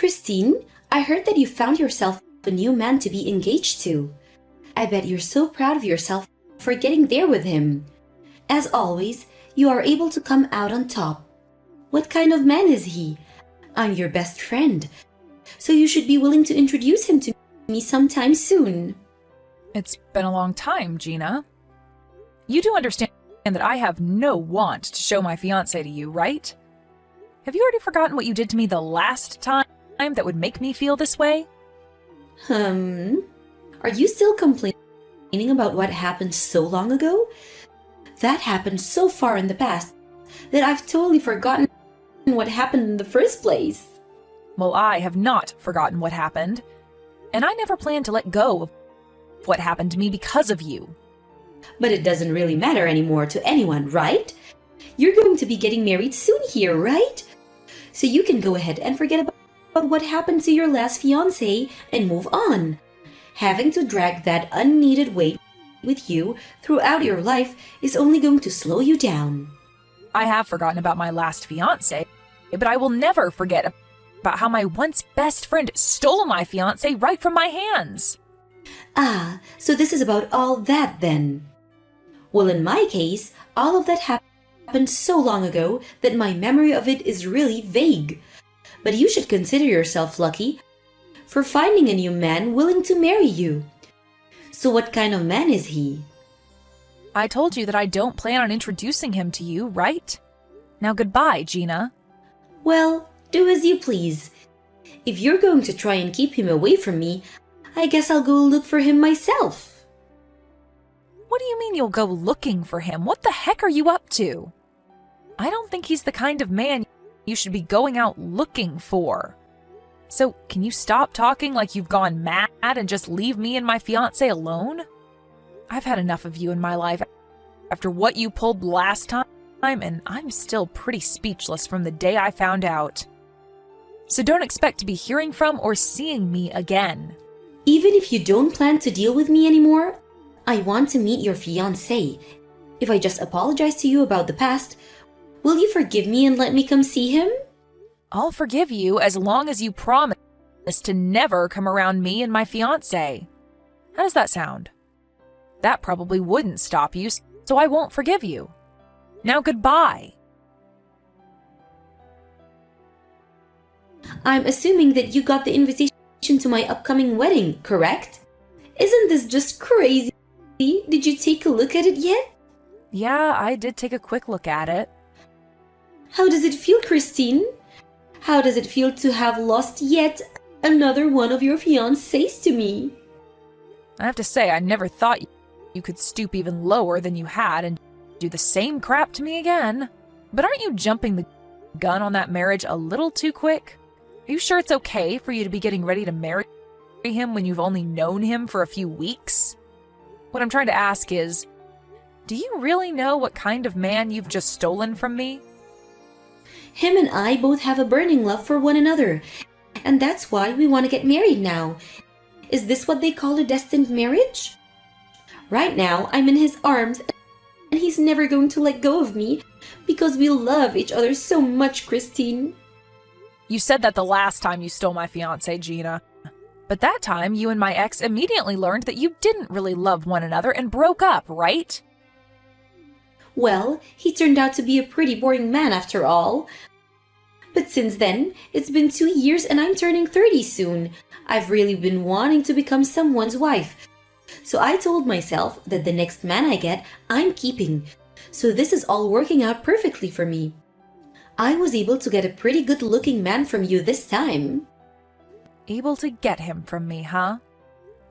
Christine, I heard that you found yourself a new man to be engaged to. I bet you're so proud of yourself for getting there with him. As always, you are able to come out on top. What kind of man is he? I'm your best friend, so you should be willing to introduce him to me sometime soon. It's been a long time, Gina. You do understand that I have no want to show my fiancé to you, right? Have you already forgotten what you did to me the last time that would make me feel this way? Are you still complaining about what happened so long ago? That happened so far in the past that I've totally forgotten what happened in the first place. Well, I have not forgotten what happened, and I never planned to let go of what happened to me because of you. But it doesn't really matter anymore to anyone, right? You're going to be getting married soon here, right? So you can go ahead and forget about what happened to your last fiancé and move on. Having to drag that unneeded weight with you throughout your life is only going to slow you down. I have forgotten about my last fiancé, but I will never forget about how my once best friend stole my fiancé right from my hands. Ah, so this is about all that then. Well, in my case, all of that happened so long ago that my memory of it is really vague. But you should consider yourself lucky for finding a new man willing to marry you. So what kind of man is he? I told you that I don't plan on introducing him to you, right? Now goodbye, Gina. Well, do as you please. If you're going to try and keep him away from me, I guess I'll go look for him myself. What do you mean you'll go looking for him? What the heck are you up to? I don't think he's the kind of man you should be going out looking for. So, can you stop talking like you've gone mad and just leave me and my fiancé alone? I've had enough of you in my life after what you pulled last time, and I'm still pretty speechless from the day I found out. So don't expect to be hearing from or seeing me again. Even if you don't plan to deal with me anymore, I want to meet your fiancé. If I just apologize to you about the past, will you forgive me and let me come see him? I'll forgive you as long as you promise to never come around me and my fiancé. How does that sound? That probably wouldn't stop you, so I won't forgive you. Now goodbye. I'm assuming that you got the invitation to my upcoming wedding, correct? Isn't this just crazy? Did you take a look at it yet? Yeah, I did take a quick look at it. How does it feel, Christine? How does it feel to have lost yet another one of your fiancés to me? I have to say, I never thought you could stoop even lower than you had and do the same crap to me again. But aren't you jumping the gun on that marriage a little too quick? Are you sure it's okay for you to be getting ready to marry him when you've only known him for a few weeks? What I'm trying to ask is, do you really know what kind of man you've just stolen from me? Him and I both have a burning love for one another, and that's why we want to get married now. Is this what they call a destined marriage? Right now, I'm in his arms, and he's never going to let go of me because we love each other so much, Christine. You said that the last time you stole my fiancé, Gina. But that time, you and my ex immediately learned that you didn't really love one another and broke up, right? Well, he turned out to be a pretty boring man after all. But since then, it's been 2 years and I'm turning 30 soon. I've really been wanting to become someone's wife. So I told myself that the next man I get, I'm keeping. So this is all working out perfectly for me. I was able to get a pretty good-looking man from you this time. Able to get him from me, huh?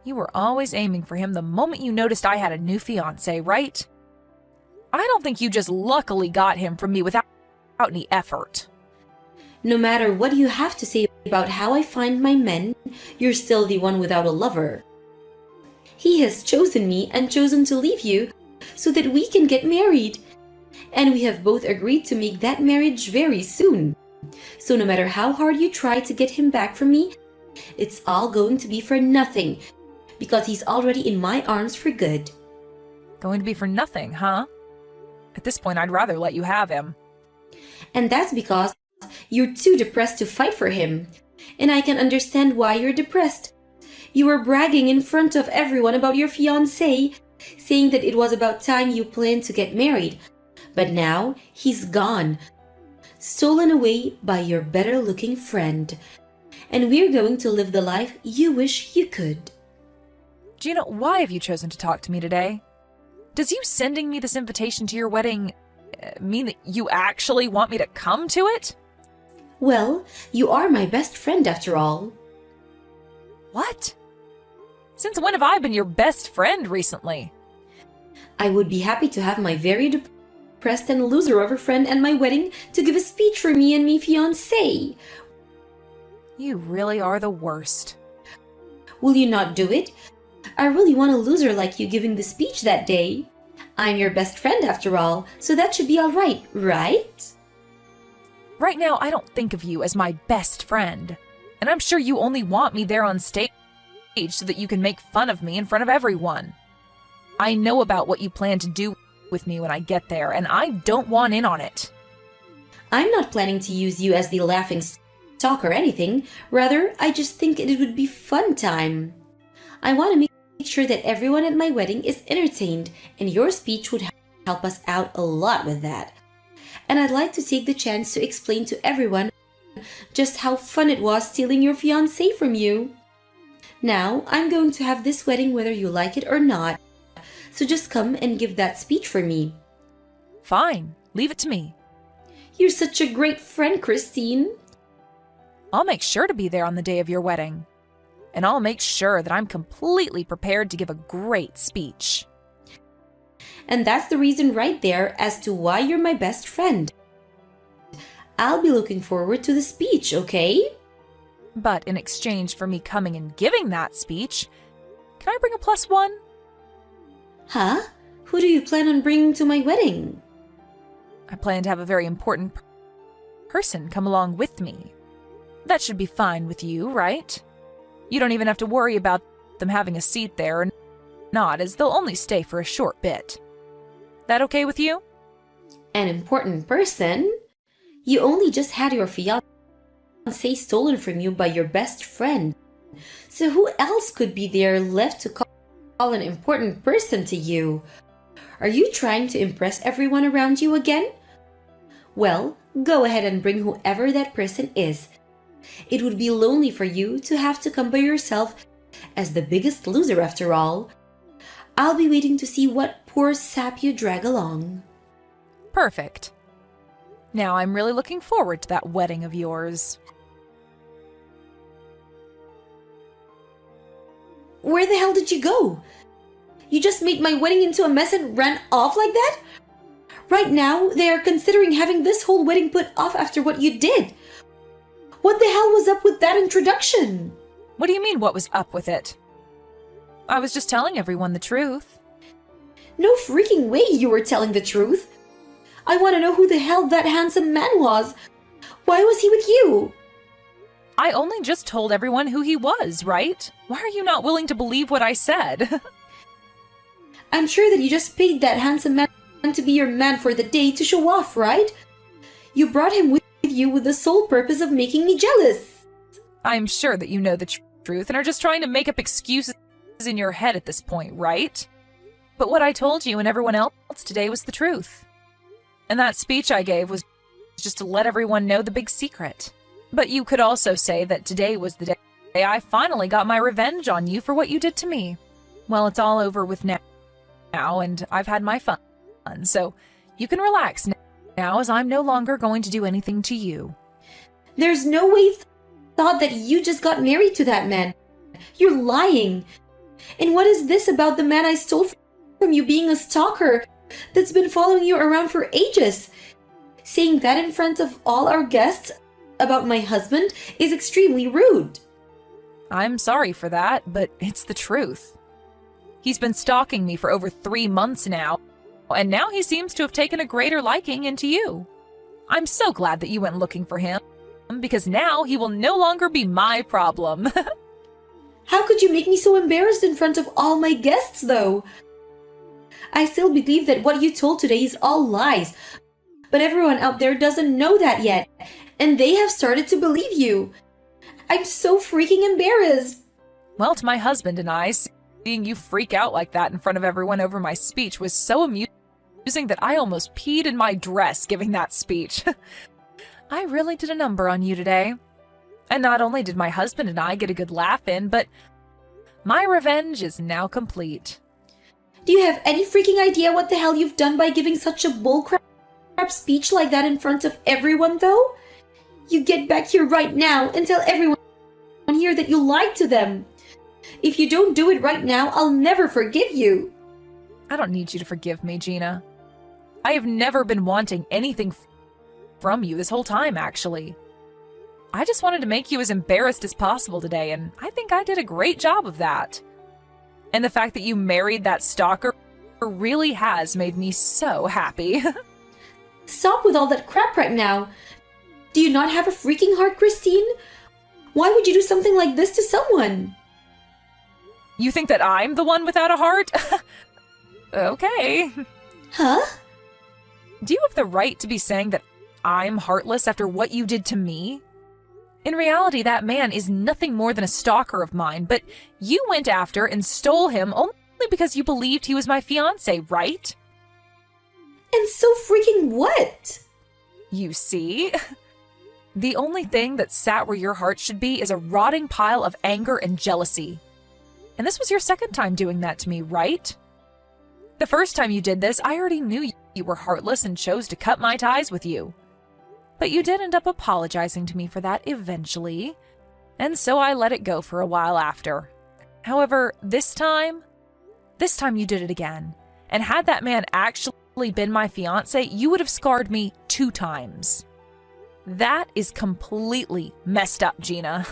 You were always aiming for him the moment you noticed I had a new fiancé, right? I don't think you just luckily got him from me without any effort. No matter what you have to say about how I find my men, you're still the one without a lover. He has chosen me and chosen to leave you so that we can get married. And we have both agreed to make that marriage very soon. So no matter how hard you try to get him back from me, it's all going to be for nothing because he's already in my arms for good. Going to be for nothing, huh? At this point, I'd rather let you have him. And that's because you're too depressed to fight for him. and I can understand why you're depressed. You were bragging in front of everyone about your fiancé, saying that it was about time you planned to get married. But now he's gone, stolen away by your better-looking friend. And we're going to live the life you wish you could. Gina, why have you chosen to talk to me today? Does you sending me this invitation to your wedding mean that you actually want me to come to it? Well, you are my best friend after all. What? Since when have I been your best friend recently? I would be happy to have my very depressed and loser of a friend at my wedding to give a speech for me and me fiancé. You really are the worst. Will you not do it? I really want a loser like you giving the speech that day. I'm your best friend after all, so that should be all right, right? Right now, I don't think of you as my best friend. And I'm sure you only want me there on stage so that you can make fun of me in front of everyone. I know about what you plan to do with me when I get there, and I don't want in on it. I'm not planning to use you as the laughing stock or anything. Rather, I just think it would be fun time. I want to make sure that everyone at my wedding is entertained, and your speech would help us out a lot with that. And I'd like to take the chance to explain to everyone just how fun it was stealing your fiancé from you. Now, I'm going to have this wedding whether you like it or not. So just come and give that speech for me. Fine, leave it to me. You're such a great friend, Christine. I'll make sure to be there on the day of your wedding. And I'll make sure that I'm completely prepared to give a great speech. And that's the reason right there as to why you're my best friend. I'll be looking forward to the speech, okay? But in exchange for me coming and giving that speech, can I bring a +1? Huh? Who do you plan on bringing to my wedding? I plan to have a very important person come along with me. That should be fine with you, right? You don't even have to worry about them having a seat there or not, as they'll only stay for a short bit. That okay with you? An important person? You only just had your fiancé stolen from you by your best friend. So who else could be there left to call an important person to you? Are you trying to impress everyone around you again? Well, go ahead and bring whoever that person is. It would be lonely for you to have to come by yourself as the biggest loser after all. I'll be waiting to see what poor sap you drag along. Perfect. Now I'm really looking forward to that wedding of yours. Where the hell did you go? You just made my wedding into a mess and ran off like that? Right now, they are considering having this whole wedding put off after what you did. What the hell was up with that introduction? What do you mean, what was up with it? I was just telling everyone the truth. No freaking way you were telling the truth. I want to know who the hell that handsome man was. Why was he with you? I only just told everyone who he was, right? Why are you not willing to believe what I said? I'm sure that you just paid that handsome man to be your man for the day to show off, right? You brought him with you with the sole purpose of making me jealous. I'm sure that you know the truth and are just trying to make up excuses in your head at this point, right? But what I told you and everyone else today was the truth. And that speech I gave was just to let everyone know the big secret. But you could also say that today was the day I finally got my revenge on you for what you did to me. Well, it's all over with now, and I've had my fun, so you can relax now as I'm no longer going to do anything to you. There's no way thought that you just got married to that man. You're lying. And what is this about the man I stole from you being a stalker that's been following you around for ages? Saying that in front of all our guests about my husband is extremely rude. I'm sorry for that, but it's the truth. He's been stalking me for over 3 months now, and now he seems to have taken a greater liking into you. I'm so glad that you went looking for him, because now he will no longer be my problem. How could you make me so embarrassed in front of all my guests, though? I still believe that what you told today is all lies, but everyone out there doesn't know that yet, and they have started to believe you. I'm so freaking embarrassed. Well, to my husband and I, seeing you freak out like that in front of everyone over my speech was so amusing that I almost peed in my dress giving that speech. I really did a number on you today. And not only did my husband and I get a good laugh in, but my revenge is now complete. Do you have any freaking idea what the hell you've done by giving such a bullcrap speech like that in front of everyone, though? You get back here right now and tell everyone here that you lied to them. If you don't do it right now, I'll never forgive you. I don't need you to forgive me, Gina. I have never been wanting anything from you this whole time, actually. I just wanted to make you as embarrassed as possible today, and I think I did a great job of that. And the fact that you married that stalker really has made me so happy. Stop with all that crap right now. Do you not have a freaking heart, Christine? Why would you do something like this to someone? You think that I'm the one without a heart? Okay. Huh? Do you have the right to be saying that I'm heartless after what you did to me? In reality, that man is nothing more than a stalker of mine, but you went after and stole him only because you believed he was my fiancé, right? And so freaking what? You see? The only thing that sat where your heart should be is a rotting pile of anger and jealousy. And this was your second time doing that to me, right? The first time you did this, I already knew you were heartless and chose to cut my ties with you. But you did end up apologizing to me for that eventually, and so I let it go for a while after. However, this time you did it again. And had that man actually been my fiancé, you would have scarred me 2 times. That is completely messed up, Gina.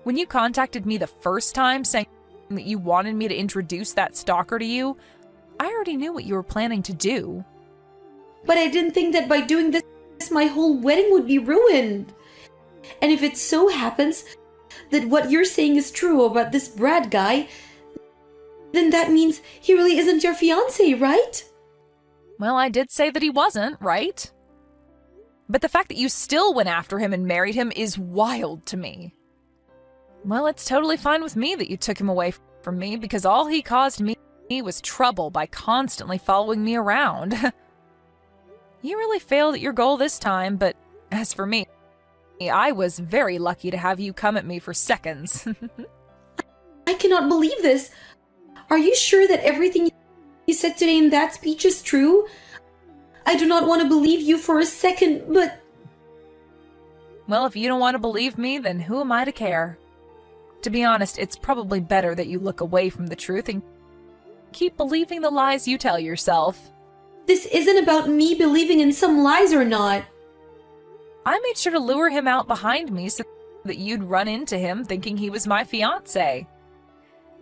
When you contacted me the first time saying that you wanted me to introduce that stalker to you, I already knew what you were planning to do. But I didn't think that by doing this, my whole wedding would be ruined. And if it so happens that what you're saying is true about this Brad guy, then that means he really isn't your fiancé, right? Well, I did say that he wasn't, right? But the fact that you still went after him and married him is wild to me. Well, it's totally fine with me that you took him away from me because all he caused me was trouble by constantly following me around. You really failed at your goal this time, but as for me, I was very lucky to have you come at me for seconds. I cannot believe this. Are you sure that everything you said today in that speech is true? I do not want to believe you for a second, but... Well, if you don't want to believe me, then who am I to care? To be honest, it's probably better that you look away from the truth and keep believing the lies you tell yourself. This isn't about me believing in some lies or not. I made sure to lure him out behind me so that you'd run into him thinking he was my fiancé.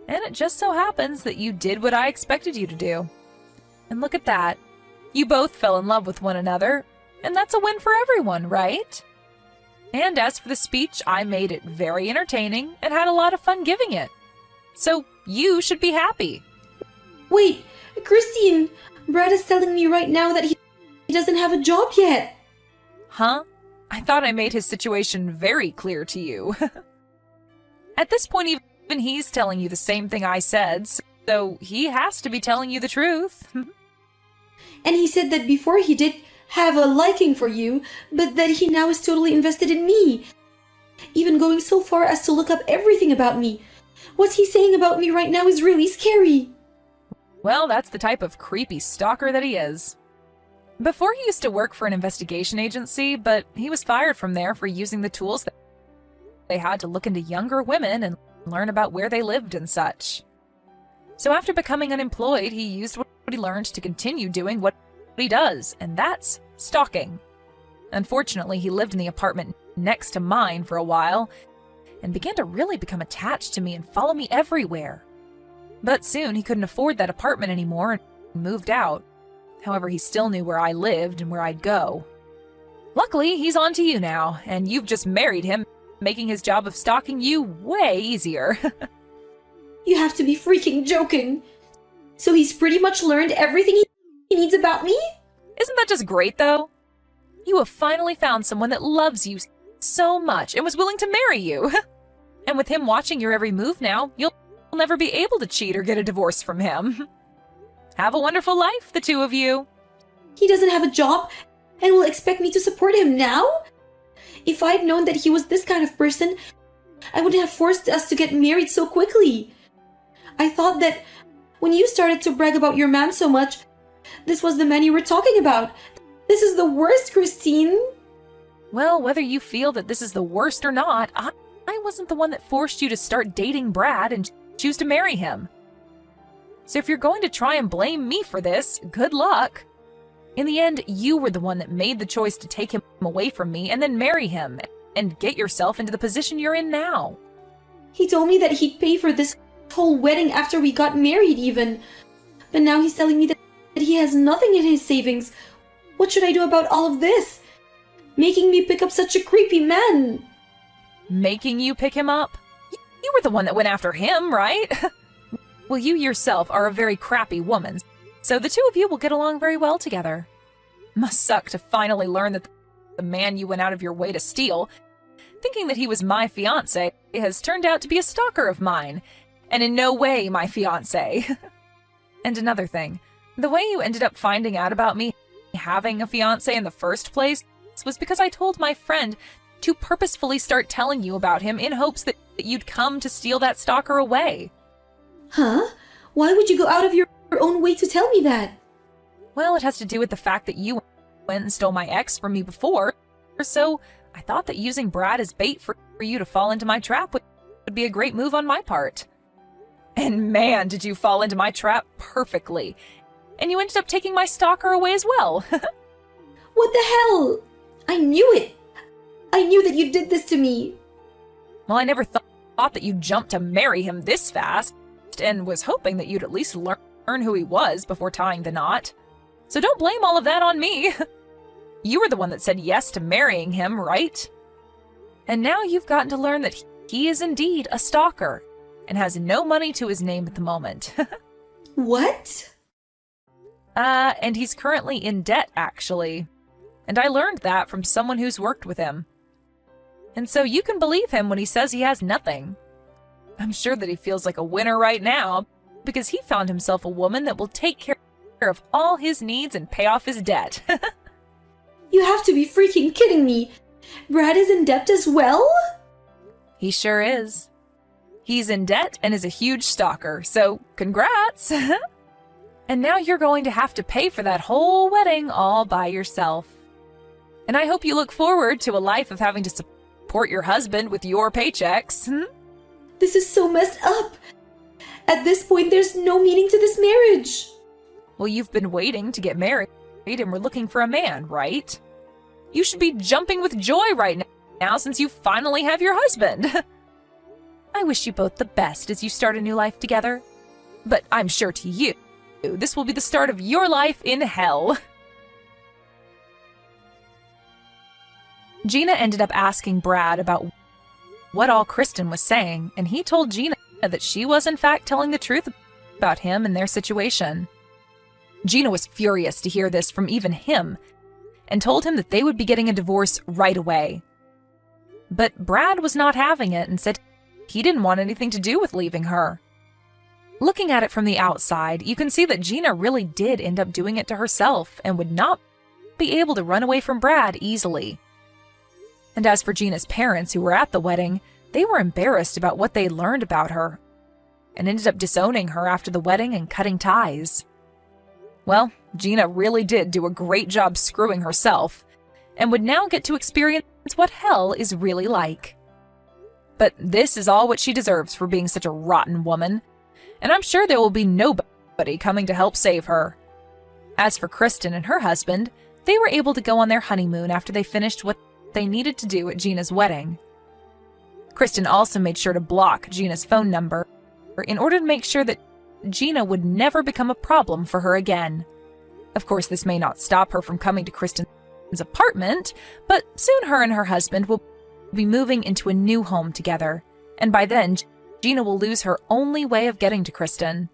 And it just so happens that you did what I expected you to do. And look at that. You both fell in love with one another, and that's a win for everyone, right? And as for the speech, I made it very entertaining and had a lot of fun giving it. So you should be happy. Wait, Christine, Brad is telling me right now that he doesn't have a job yet. Huh? I thought I made his situation very clear to you. At this point, even he's telling you the same thing I said, so he has to be telling you the truth. And he said that before he did have a liking for you, but that he now is totally invested in me. Even going so far as to look up everything about me. What he's saying about me right now is really scary. Well, that's the type of creepy stalker that he is. Before he used to work for an investigation agency, but he was fired from there for using the tools that they had to look into younger women and learn about where they lived and such. So after becoming unemployed, he used what he learned to continue doing what he does, and that's stalking. Unfortunately, he lived in the apartment next to mine for a while and began to really become attached to me and follow me everywhere. But soon he couldn't afford that apartment anymore and moved out. However, he still knew where I lived and where I'd go. Luckily, he's on to you now, and you've just married him, making his job of stalking you way easier. You have to be freaking joking. So he's pretty much learned everything he needs about me? Isn't that just great, though? You have finally found someone that loves you so much and was willing to marry you. And with him watching your every move now, you'll never be able to cheat or get a divorce from him. Have a wonderful life, the two of you. He doesn't have a job and will expect me to support him now? If I'd known that he was this kind of person, I wouldn't have forced us to get married so quickly. I thought that when you started to brag about your man so much, this was the man you were talking about. This is the worst, Christine. Well, whether you feel that this is the worst or not, I wasn't the one that forced you to start dating Brad and choose to marry him. So if you're going to try and blame me for this, good luck. In the end, you were the one that made the choice to take him away from me and then marry him and get yourself into the position you're in now. He told me that he'd pay for this whole wedding after we got married even. But now he's telling me that he has nothing in his savings. What should I do about all of this? Making me pick up such a creepy man. Making you pick him up? You were the one that went after him, right? Well, you yourself are a very crappy woman, so the two of you will get along very well together. Must suck to finally learn that the man you went out of your way to steal, thinking that he was my fiancé, has turned out to be a stalker of mine, and in no way my fiancé. And another thing, the way you ended up finding out about me having a fiancé in the first place was because I told my friend to purposefully start telling you about him in hopes that you'd come to steal that stalker away. Huh? Why would you go out of your own way to tell me that? Well, it has to do with the fact that you went and stole my ex from me before, so I thought that using Brad as bait for you to fall into my trap would be a great move on my part. And man, did you fall into my trap perfectly. And you ended up taking my stalker away as well. What the hell? I knew it. I knew that you did this to me. Well, I never thought that you'd jump to marry him this fast, and was hoping that you'd at least learn who he was before tying the knot. So don't blame all of that on me. You were the one that said yes to marrying him, right? And now you've gotten to learn that he is indeed a stalker, and has no money to his name at the moment. What? And he's currently in debt, actually. And I learned that from someone who's worked with him. And so you can believe him when he says he has nothing. I'm sure that he feels like a winner right now, because he found himself a woman that will take care of all his needs and pay off his debt. You have to be freaking kidding me. Brad is in debt as well? He sure is. He's in debt and is a huge stalker, so congrats! And now you're going to have to pay for that whole wedding all by yourself. And I hope you look forward to a life of having to support your husband with your paychecks. This is so messed up. At this point, there's no meaning to this marriage. Well, you've been waiting to get married and we're looking for a man, right? You should be jumping with joy right now since you finally have your husband. I wish you both the best as you start a new life together. But I'm sure to you, this will be the start of your life in hell. Gina ended up asking Brad about what all Kristen was saying, and he told Gina that she was in fact telling the truth about him and their situation. Gina was furious to hear this from even him, and told him that they would be getting a divorce right away. But Brad was not having it and said he didn't want anything to do with leaving her. Looking at it from the outside, you can see that Gina really did end up doing it to herself and would not be able to run away from Brad easily. And as for Gina's parents who were at the wedding, they were embarrassed about what they learned about her and ended up disowning her after the wedding and cutting ties. Well, Gina really did do a great job screwing herself and would now get to experience what hell is really like. But this is all what she deserves for being such a rotten woman, and I'm sure there will be nobody coming to help save her. As for Kristen and her husband, they were able to go on their honeymoon after they finished what they needed to do at Gina's wedding. Kristen also made sure to block Gina's phone number in order to make sure that Gina would never become a problem for her again. Of course, this may not stop her from coming to Kristen's apartment, but soon her and her husband will be moving into a new home together, and by then, Gina will lose her only way of getting to Kristen.